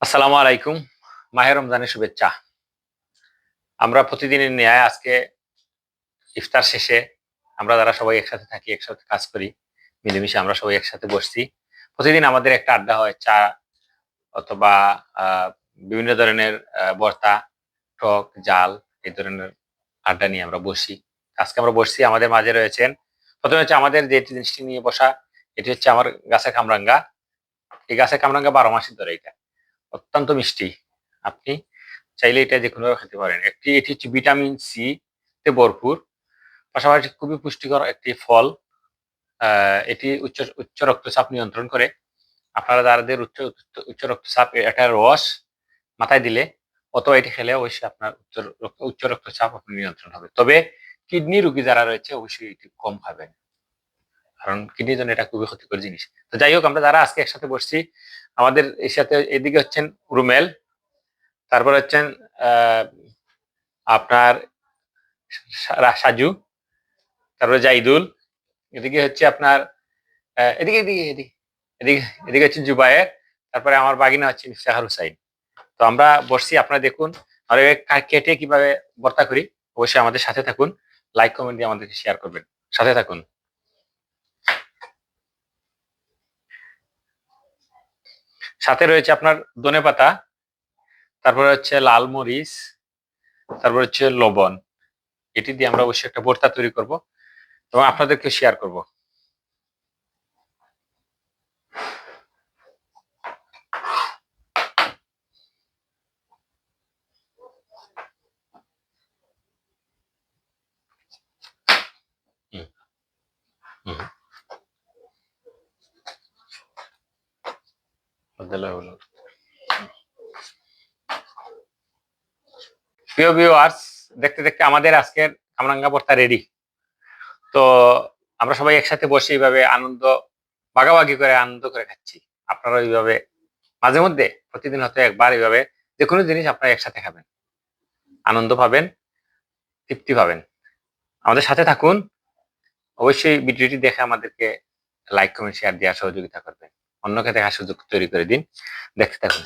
আসসালামু আলাইকুম। মাহে রমজানের শুভেচ্ছা। আমরা প্রতিদিনের ন্যায় আজকে ইফতার শেষে আমরা যারা সবাই একসাথে থাকি, একসাথে কাজ করি, মিলেমিশে আমরা সবাই একসাথে বসছি। প্রতিদিন আমাদের একটা আড্ডা হয়, চা অথবা আ বিভিন্ন ধরনের ভর্তা, টক, জাল এই ধরনের আড্ডা নিয়ে আমরা বসি। আজকে আমরা বসছি, আমাদের মাঝে রয়েছেন ১ম এ হচ্ছে আমাদের যে জিনিসটি নিয়ে বসা, এটি হচ্ছে আমার গাছের কামরাঙ্গা। এই গাছের কামরাঙ্গা ১২ মাসই ধরে এটা। অত্যন্ত মিষ্টি। আপনি চাইলে এটা যেকোনোভাবে খেতে পারেন। এটি হচ্ছে ভিটামিন সি তে ভরপুর। পাশাপাশি খুবই পুষ্টিকর একটি ফল। আ এটি উচ্চ রক্তচাপ নিয়ন্ত্রণ করে। আপনারা যাদের উচ্চ রক্তচাপ এটার রস মাথায় দিলে অথবা এটি খেলে অবশ্যই আপনার উচ্চ রক্তচাপ আপনার নিয়ন্ত্রণ হবে। তবে কিডনি রোগী যারা রয়েছে অবশ্যই এটি কম খাবেন। কারণ কিডনির জন্য এটা খুবই ক্ষতিকর জিনিস। তো যাই হোক, আমরা যারা আজকে একসাথে বসছি, আমাদের এর সাথে এদিকে হচ্ছেন রুমেল, তারপরে হচ্ছেন আ আপনার সাজু, তারপরে জাইদুল, এদিকে হচ্ছে আপনার এদিকে হচ্ছে জুবায়ের, তারপরে আমার বাগিনা হচ্ছে ইফতেখার হুসাইন। তো আমরা বসছি, আপনারা দেখুন আমরা কেটে কিভাবে ভর্তা করি। অবশ্যই আমাদের সাথে থাকুন। লাইক, কমেন্ট দিয়ে আমাদেরকে শেয়ার করবেন। সাথে থাকুন। সাথে রয়েছে আপনার ধনেপাতা, তারপরে হচ্ছে লাল মরিচ, তারপর হচ্ছে লবণ। এটি দিয়ে আমরা অবশ্যই একটা ভর্তা তৈরি করব এবং আপনাদেরকে শেয়ার করব। হুম, হুম। প্রিয় ভিউয়ার্স, দেখতে দেখতে আমাদের আজকের কামরাঙ্গা ভর্তা রেডি। তো আমরা সবাই একসাথে বসে এইভাবে আনন্দ ভাগাভাগি করে আনন্দ করে খাচ্ছি। আপনারা এইভাবে মাঝে মধ্যে প্রতিদিন হয়তো একবার এইভাবে যেকোনো জিনিস আপনারা একসাথে খাবেন। আনন্দ পাবেন, তৃপ্তি পাবেন। আমাদের সাথে থাকুন। অবশ্যই ভিডিওটি দেখে আমাদেরকে লাইক, কমেন্ট, শেয়ার দেওয়ার সহযোগিতা করবেন। অন্যকে দেখার সুযোগ তৈরি করে দিন। দেখতে থাকুন।